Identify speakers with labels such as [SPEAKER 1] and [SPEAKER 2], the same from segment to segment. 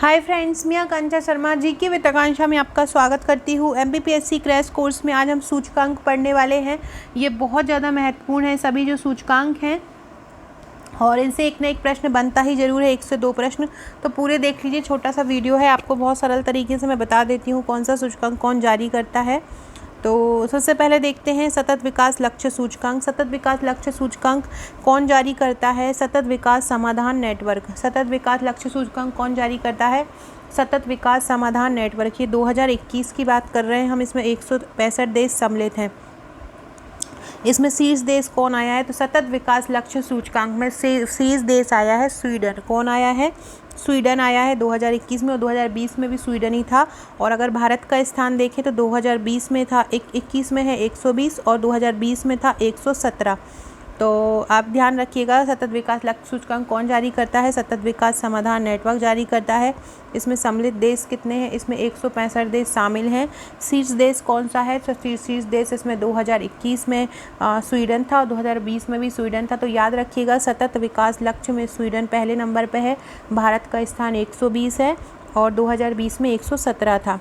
[SPEAKER 1] Hi friends, मैं आकांक्षा Sharma GK with आकांक्षा में आपका स्वागत करती हूँ। एमपीपीएससी क्रैश कोर्स में आज हम सूचकांक पढ़ने वाले हैं। ये बहुत ज़्यादा महत्वपूर्ण है सभी जो सूचकांक हैं, और इनसे एक ना एक प्रश्न बनता ही ज़रूर है, 1 से 2 प्रश्न। तो पूरे देख लीजिए, छोटा सा वीडियो है, आपको बहुत सरल तरीके से मैं बता देती हूँ कौन सा सूचकांक कौन जारी करता है। तो सबसे पहले देखते हैं सतत विकास लक्ष्य सूचकांक। सतत विकास लक्ष्य सूचकांक कौन जारी करता है? सतत विकास समाधान नेटवर्क। सतत विकास लक्ष्य सूचकांक कौन जारी करता है? सतत विकास समाधान नेटवर्क। ये 2021 की बात कर रहे हैं हम। इसमें 165 देश सम्मिलित हैं। इसमें शीर्ष देश कौन आया है? तो सतत विकास लक्ष्य सूचकांक में शीर्ष देश आया है स्वीडन। कौन आया है? स्वीडन आया है 2021 में, और 2020 में भी स्वीडन ही था। और अगर भारत का स्थान देखें तो 2020 में था 21 में है 120, और 2020 में था 117। तो आप ध्यान रखिएगा, सतत विकास लक्ष्य सूचकांक कौन जारी करता है? सतत विकास समाधान नेटवर्क जारी करता है। इसमें सम्मिलित देश कितने हैं? इसमें 165 देश शामिल हैं। शीर्ष देश कौन सा है? तो शीर्ष देश इसमें 2021 में स्वीडन था, और 2020 में भी स्वीडन था। तो याद रखिएगा, सतत विकास लक्ष्य में स्वीडन पहले नंबर पर है। भारत का स्थान 120 है, और 2020 में 117 था।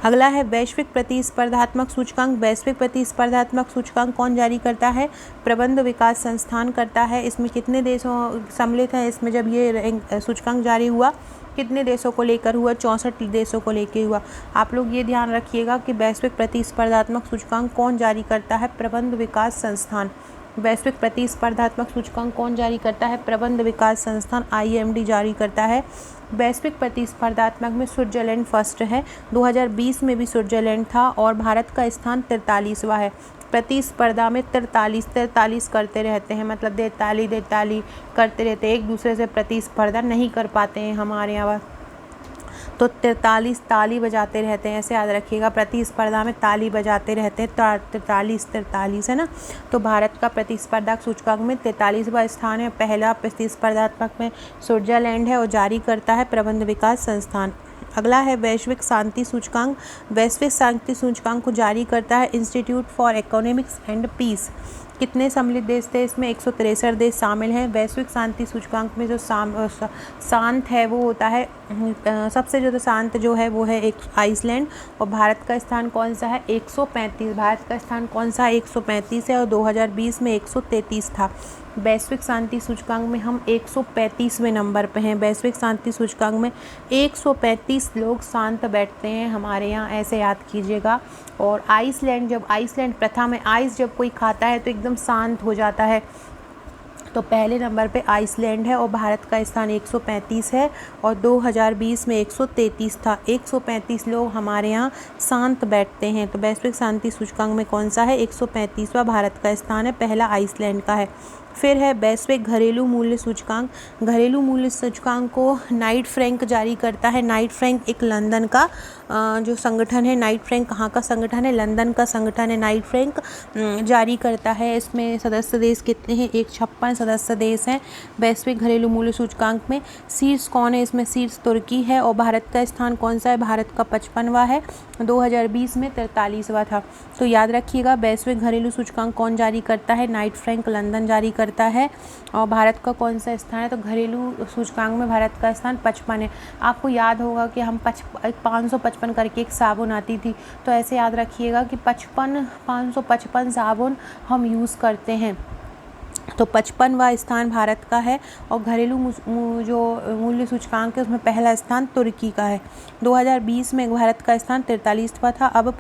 [SPEAKER 1] अगला है वैश्विक प्रतिस्पर्धात्मक सूचकांक। वैश्विक प्रतिस्पर्धात्मक सूचकांक कौन जारी करता है? प्रबंध विकास संस्थान करता है। इसमें कितने देशों सम्मिलित हैं? इसमें जब ये सूचकांक जारी हुआ, कितने देशों को लेकर हुआ? 64 देशों को लेकर हुआ। आप लोग ये ध्यान रखिएगा कि वैश्विक प्रतिस्पर्धात्मक सूचकांक कौन जारी करता है? प्रबंध विकास संस्थान। वैश्विक प्रतिस्पर्धात्मक सूचकांक कौन जारी करता है? प्रबंध विकास संस्थान IMD जारी करता है। वैश्विक प्रतिस्पर्धात्मक में स्विट्जरलैंड फर्स्ट है। 2020 में भी स्विट्जरलैंड था, और भारत का स्थान 43वां है। प्रतिस्पर्धा में 43 करते रहते हैं, मतलब 43 करते रहते हैं, एक दूसरे से प्रतिस्पर्धा नहीं कर पाते हैं हमारे यहाँ। तो 43 ताली बजाते रहते हैं, ऐसे याद रखिएगा। प्रतिस्पर्धा में ताली बजाते रहते हैं, 43 है ना। तो भारत का प्रतिस्पर्धा सूचकांक में 43वां स्थान है। पहला प्रतिस्पर्धात्मक में स्विट्जरलैंड है, और जारी करता है प्रबंध विकास संस्थान। अगला है वैश्विक शांति सूचकांक। वैश्विक शांति सूचकांक को जारी करता है institute for economics and peace. कितने सम्मिलित देश थे? इसमें 163 देश शामिल हैं। वैश्विक शांति सूचकांक में जो शांत है वो होता है, सबसे ज़्यादा शांत जो है वो है एक आइसलैंड। और भारत का स्थान कौन सा है? 135। भारत का स्थान कौन सा है? 135 है, और 2020 में 133 था। वैश्विक शांति सूचकांक में हम 135वें नंबर पे हैं। वैश्विक शांति सूचकांक में 135 लोग शांत बैठते हैं हमारे यहाँ, ऐसे याद कीजिएगा। और आइसलैंड, जब आइसलैंड प्रथम है, आइस जब कोई खाता है तो एकदम शांत हो जाता है, तो पहले नंबर पे आइसलैंड है, और भारत का स्थान 135 है, और 2020 में 133 था। 135 लोग हमारे यहाँ शांत बैठते हैं। तो वैश्विक शांति सूचकांक में कौन सा है? 135वां भारत का स्थान है, पहला आइसलैंड का है। फिर है वैश्विक घरेलू मूल्य सूचकांक। घरेलू मूल्य सूचकांक को नाइट फ्रैंक जारी करता है। नाइट फ्रैंक एक लंदन का जो संगठन है। नाइट फ्रैंक कहाँ का संगठन है? लंदन का संगठन है। नाइट फ्रैंक जारी करता है। इसमें सदस्य देश कितने हैं? 156 सदस्य देश हैं वैश्विक घरेलू मूल्य सूचकांक में। शीर्ष कौन है? इसमें शीर्ष तुर्की है, और भारत का स्थान कौन सा है? भारत का 55वां है, 2020 में 43वां था। तो याद रखिएगा, वैश्विक घरेलू सूचकांक कौन जारी करता है? नाइट फ्रैंक लंदन जारी करता है। और भारत का कौन सा स्थान है? तो घरेलू सूचकांक में भारत का स्थान 55 है। आपको याद होगा कि हम 555 करके एक साबुन आती थी, तो ऐसे याद रखिएगा कि 555 साबुन हम यूज़ करते हैं। तो 55वां स्थान भारत का है, और घरेलू जो मूल्य सूचकांक है उसमें पहला स्थान तुर्की का है। 2020 में भारत का स्थान 43वां था, अब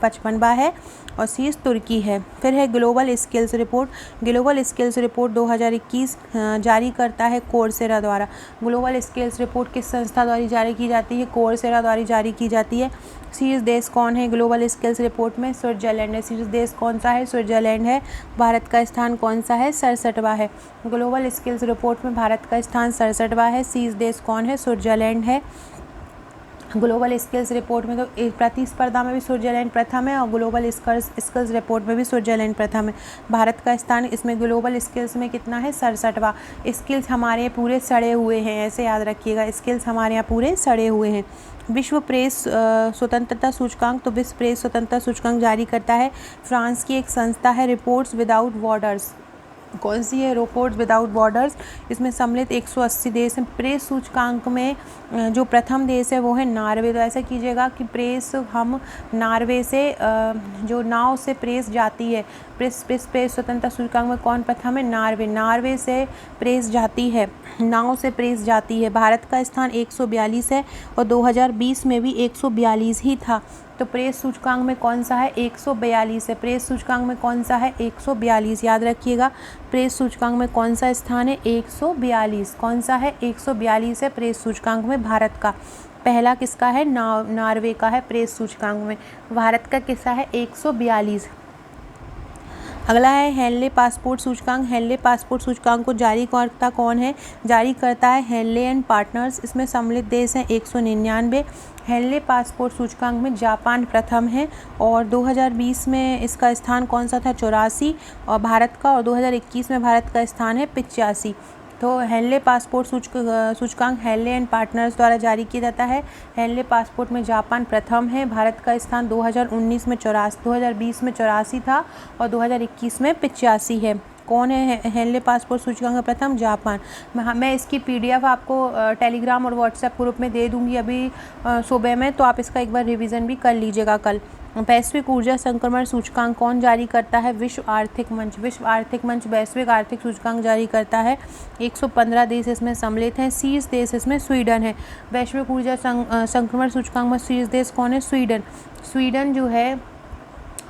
[SPEAKER 1] 55वां है, और शीर्ष तुर्की है। फिर है global skills report. Global skills report 2021 जारी करता है कोर्सेरा द्वारा। ग्लोबल स्किल्स रिपोर्ट किस संस्था द्वारा जारी की जाती है? कोर्सेरा द्वारा जारी की जाती है। शीर्ष देश कौन है ग्लोबल स्किल्स रिपोर्ट में? स्विट्जरलैंड है। शीर्ष देश कौन सा है? स्विट्जरलैंड है। भारत का स्थान कौन सा है? 67वां है। ग्लोबल स्किल्स रिपोर्ट में भारत का स्थान 67वां है। शीर्ष देश कौन है? स्विट्जरलैंड है। ग्लोबल स्किल्स रिपोर्ट में तो प्रतिस्पर्धा में भी स्विट्जरलैंड प्रथम है, और ग्लोबल स्किल्स रिपोर्ट में भी स्विट्जरलैंड प्रथम है। भारत का स्थान इसमें ग्लोबल स्किल्स में कितना है? 67वां। स्किल्स हमारे पूरे सड़े हुए हैं, ऐसे याद रखिएगा, स्किल्स हमारे यहाँ पूरे सड़े हुए हैं। विश्व प्रेस स्वतंत्रता सूचकांक। तो विश्व प्रेस स्वतंत्रता सूचकांक जारी करता है फ्रांस की एक संस्था है, रिपोर्ट्स विदाउट बॉर्डर्स। कौन सी है? रिपोर्ट्स विदाउट बॉर्डर्स, इसमें सम्मिलित 180 देश हैं। प्रेस सूचकांक में जो प्रथम देश है वो है नॉर्वे। तो ऐसा कीजिएगा कि प्रेस हम नॉर्वे से जो नाव से प्रेस जाती है, प्रेस स्वतंत्रता सूचकांक में कौन प्रथम है? नॉर्वे। नॉर्वे से प्रेस जाती है, नाव से प्रेस जाती है। भारत का स्थान 142 है और 2020 में भी 142 ही था। तो प्रेस सूचकांक में कौन सा है? 142 है। प्रेस सूचकांक में कौन सा है? 142। याद रखिएगा, प्रेस सूचकांक में कौन सा स्थान है? 142। कौन सा है? 142 है प्रेस सूचकांक में भारत का। पहला किसका है? नॉर्वे का है प्रेस सूचकांक में। भारत का किसका है? 142। अगला है हेनले पासपोर्ट सूचकांक। हेनले पासपोर्ट सूचकांक को जारी करता कौन है? जारी करता है हेनले एंड पार्टनर्स। इसमें सम्मिलित देश हैं 199। हेनले पासपोर्ट सूचकांक में जापान प्रथम है और 2020 में इसका स्थान कौन सा था? 84 और भारत का, और 2021 में भारत का स्थान है 85। तो हेनले पासपोर्ट सूचकांक हेनले एंड पार्टनर्स द्वारा जारी किया जाता है। हेनले पासपोर्ट में जापान प्रथम है। भारत का स्थान 2020 में 84 था और 2021 में 85 है। कौन है हेनले पासपोर्ट सूचकांक का प्रथम? जापान। मैं इसकी PDF आपको टेलीग्राम और व्हाट्सएप ग्रुप में दे दूंगी अभी सुबह में, तो आप इसका एक बार रिवीजन भी कर लीजिएगा कल। वैश्विक ऊर्जा संक्रमण सूचकांक कौन जारी करता है? विश्व आर्थिक मंच। विश्व आर्थिक मंच वैश्विक आर्थिक सूचकांक जारी करता है। 115 देश इसमें सम्मिलित हैं। शीर्ष देश इसमें स्वीडन है। वैश्विक ऊर्जा संक्रमण सूचकांक में शीर्ष देश कौन है? स्वीडन। स्वीडन जो है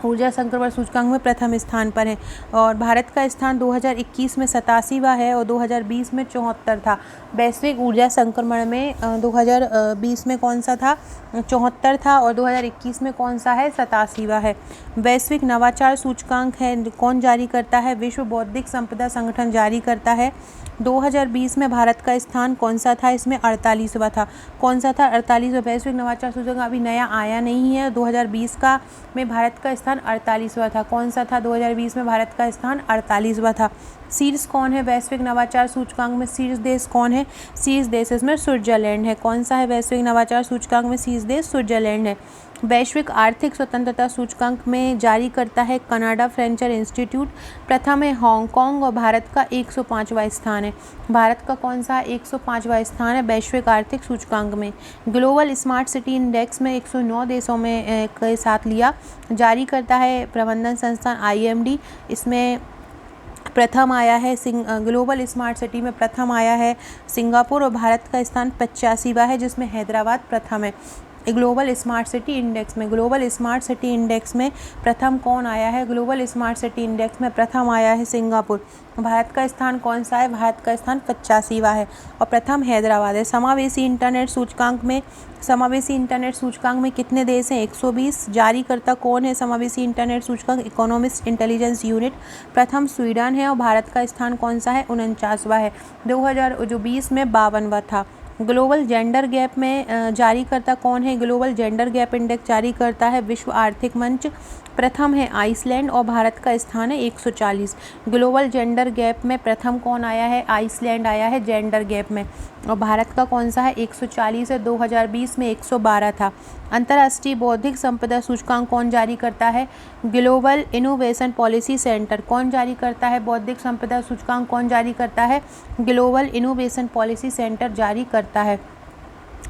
[SPEAKER 1] ऊर्जा संक्रमण सूचकांक में प्रथम स्थान पर है और भारत का स्थान 2021 में 87वां है और 2020 में 74 था। वैश्विक ऊर्जा संक्रमण में 2020 में कौन सा था? 74 था और 2021 में कौन सा है? 87वां है। वैश्विक नवाचार सूचकांक है कौन जारी करता है? विश्व बौद्धिक संपदा संगठन जारी करता है। 2020 में भारत का स्थान कौन सा था? इसमें 48वां था। कौन सा था? 48वां। वैश्विक नवाचार सूचकांक अभी नया आया नहीं है। 2020 का में भारत का स्थान 48वां था। कौन सा था? 2020 में भारत का स्थान 48वां था। शीर्ष कौन है वैश्विक नवाचार सूचकांक में? शीर्ष देश कौन है? शीर्ष देश इसमें स्विट्जरलैंड है। कौन सा है वैश्विक नवाचार सूचकांक में शीर्ष देश? स्विट्जरलैंड है। वैश्विक आर्थिक स्वतंत्रता सूचकांक में जारी करता है कनाडा फ्रेंचर इंस्टीट्यूट। प्रथम है हांगकांग और भारत का 105वां स्थान है। भारत का कौन सा 105वां स्थान है वैश्विक आर्थिक सूचकांक में? ग्लोबल स्मार्ट सिटी इंडेक्स में 109 देशों में के साथ लिया। जारी करता है प्रबंधन संस्थान IMD। इसमें प्रथम आया है ग्लोबल स्मार्ट सिटी में प्रथम आया है सिंगापुर और भारत का स्थान 85वां है जिसमें हैदराबाद प्रथम है। ग्लोबल स्मार्ट सिटी इंडेक्स में प्रथम कौन आया है? ग्लोबल स्मार्ट सिटी इंडेक्स में प्रथम आया है सिंगापुर। भारत का स्थान कौन सा है? भारत का स्थान 85वां है और प्रथम हैदराबाद है। समावेशी इंटरनेट सूचकांक में कितने देश हैं? 120। जारी करता कौन है समावेशी इंटरनेट सूचकांक? Economist intelligence unit. प्रथम स्वीडन है और भारत का स्थान कौन सा है? 49वां है। 2020 में 52वां था। ग्लोबल जेंडर गैप में जारी करता कौन है? ग्लोबल जेंडर गैप इंडेक्स जारी करता है विश्व आर्थिक मंच। प्रथम है आइसलैंड और भारत का स्थान है 140। ग्लोबल जेंडर गैप में प्रथम कौन आया है? आइसलैंड आया है जेंडर गैप में और भारत का कौन सा है? 140 है। 2020 में 112 था। अंतर्राष्ट्रीय बौद्धिक संपदा सूचकांक कौन जारी करता है? Global innovation policy centre. कौन जारी करता है बौद्धिक संपदा सूचकांक? कौन जारी करता है? ग्लोबल इनोवेशन पॉलिसी सेंटर जारी करता है।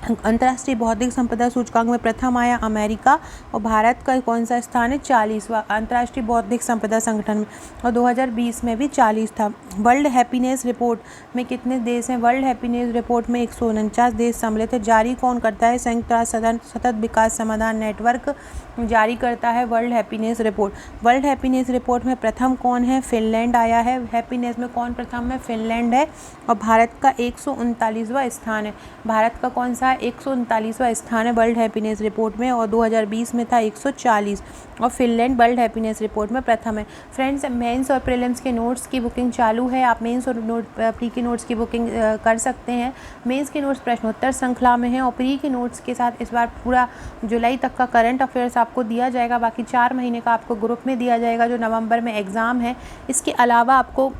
[SPEAKER 1] अंतर्राष्ट्रीय बौद्धिक संपदा सूचकांक में प्रथम आया अमेरिका और भारत का कौन सा स्थान है? 40वां अंतर्राष्ट्रीय बौद्धिक संपदा संगठन में और 2020 में भी 40 था। वर्ल्ड हैप्पीनेस रिपोर्ट में कितने देश हैं? वर्ल्ड हैप्पीनेस रिपोर्ट में 149 देश सम्मिलित है। जारी कौन करता है? संयुक्त राष्ट्र सतत विकास समाधान नेटवर्क जारी करता है world happiness report. World happiness report में प्रथम कौन है? फिनलैंड आया है। हैप्पीनेस में कौन प्रथम है? फिनलैंड है और भारत का 139वां स्थान है। भारत का कौन सा 139वां स्थान है वर्ल्ड हैप्पीनेस रिपोर्ट में और 2020 में था 140 और फिनलैंड वर्ल्ड हैप्पीनेस रिपोर्ट में प्रथम है। फ्रेंड्स, मेंस और प्रीलिम्स के नोट्स की बुकिंग चालू है। आप मेंस और प्री के नोट्स की बुकिंग कर सकते हैं। मेंस के नोट्स प्रश्नोत्तर श्रृंखला में हैं और प्री के नोट्स के साथ इस बार पूरा जुलाई तक का करंट अफेयर्स आपको दिया जाएगा। बाकी 4 महीने का आपको ग्रुप में दिया जाएगा जो नवंबर में एग्ज़ाम है। इसके अलावा आपको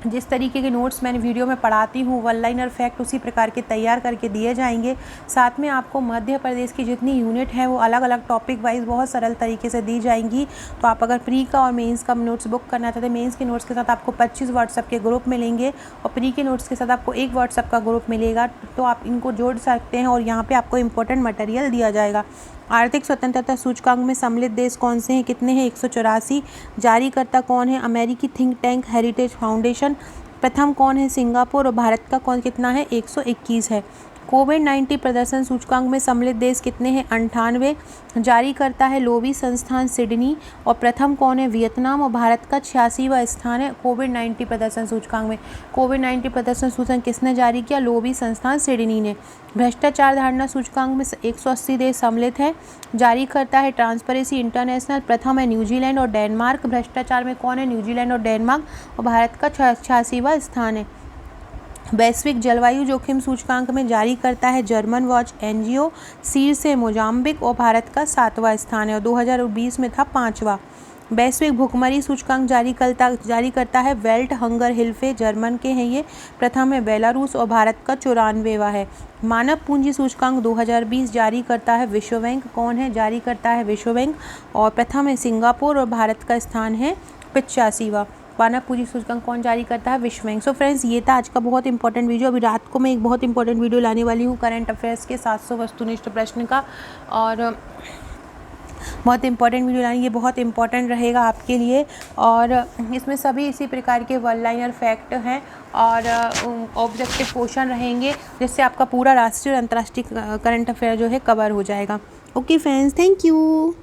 [SPEAKER 1] जिस तरीके के नोट्स मैंने वीडियो में पढ़ाती हूँ, वन लाइनर फैक्ट उसी प्रकार के तैयार करके दिए जाएंगे। साथ में आपको मध्य प्रदेश की जितनी यूनिट है वो अलग अलग टॉपिक वाइज बहुत सरल तरीके से दी जाएंगी। तो आप अगर प्री का और मेंस का नोट्स बुक करना चाहते हैं, मेंस के नोट्स के साथ आपको 25 व्हाट्सएप के ग्रुप मिलेंगे और प्री के नोट्स के साथ आपको 1 व्हाट्सएप का ग्रुप मिलेगा। तो आप इनको जोड़ सकते हैं और यहाँ पर आपको इंपॉर्टेंट मटेरियल दिया जाएगा। आर्थिक स्वतंत्रता सूचकांक में सम्मिलित देश कौन से हैं, कितने हैं? 184। जारीकर्ता कौन है? अमेरिकी थिंक टैंक हेरिटेज फाउंडेशन। प्रथम कौन है? सिंगापुर। और भारत का कौन कितना है? 121 है। कोविड-19 प्रदर्शन सूचकांक में सम्मिलित देश कितने हैं? 98। जारी करता है लोवी संस्थान सिडनी। और प्रथम कौन है? वियतनाम। और भारत का 86वां स्थान है कोविड-19 प्रदर्शन सूचकांक में। कोविड-19 प्रदर्शन सूचकांक किसने जारी किया? लोवी संस्थान सिडनी ने। भ्रष्टाचार धारणा सूचकांक में 180 देश सम्मिलित है। जारी करता है ट्रांसपेरेंसी इंटरनेशनल। प्रथम है न्यूजीलैंड और डेनमार्क। भ्रष्टाचार में कौन है? न्यूजीलैंड और डेनमार्क। और भारत का 86वां स्थान है। वैश्विक जलवायु जोखिम सूचकांक में जारी करता है जर्मन वॉच एनजीओ। शीर्ष है मोजाम्बिक और भारत का 7वां स्थान है और 2020 में था 5वां। वैश्विक भुखमरी सूचकांक जारी करता है वेल्ट हंगर हिल्फे, जर्मन के हैं ये। प्रथम है बेलारूस और भारत का 94वां है। मानव पूंजी सूचकांक 2020 जारी करता है विश्व बैंक। कौन है? जारी करता है विश्व बैंक। और प्रथम है सिंगापुर और भारत का स्थान है 85वां। मानव पूंजी सूचकांक कौन जारी करता है? विश्व बैंक। सो फ्रेंड्स, ये था आज का बहुत इंपॉर्टेंट वीडियो। अभी रात को मैं एक बहुत इंपॉर्टेंट वीडियो लाने वाली हूँ करंट अफेयर्स के 700 वस्तुनिष्ठ प्रश्न का, और बहुत इंपॉर्टेंट वीडियो लानी, ये बहुत इंपॉर्टेंट रहेगा आपके लिए। और इसमें सभी इसी प्रकार के वन लाइनर फैक्ट हैं और ऑब्जेक्टिव क्वेश्चन रहेंगे, जिससे आपका पूरा राष्ट्रीय और अंतर्राष्ट्रीय करंट अफेयर जो है कवर हो जाएगा। Okay friends, thank you.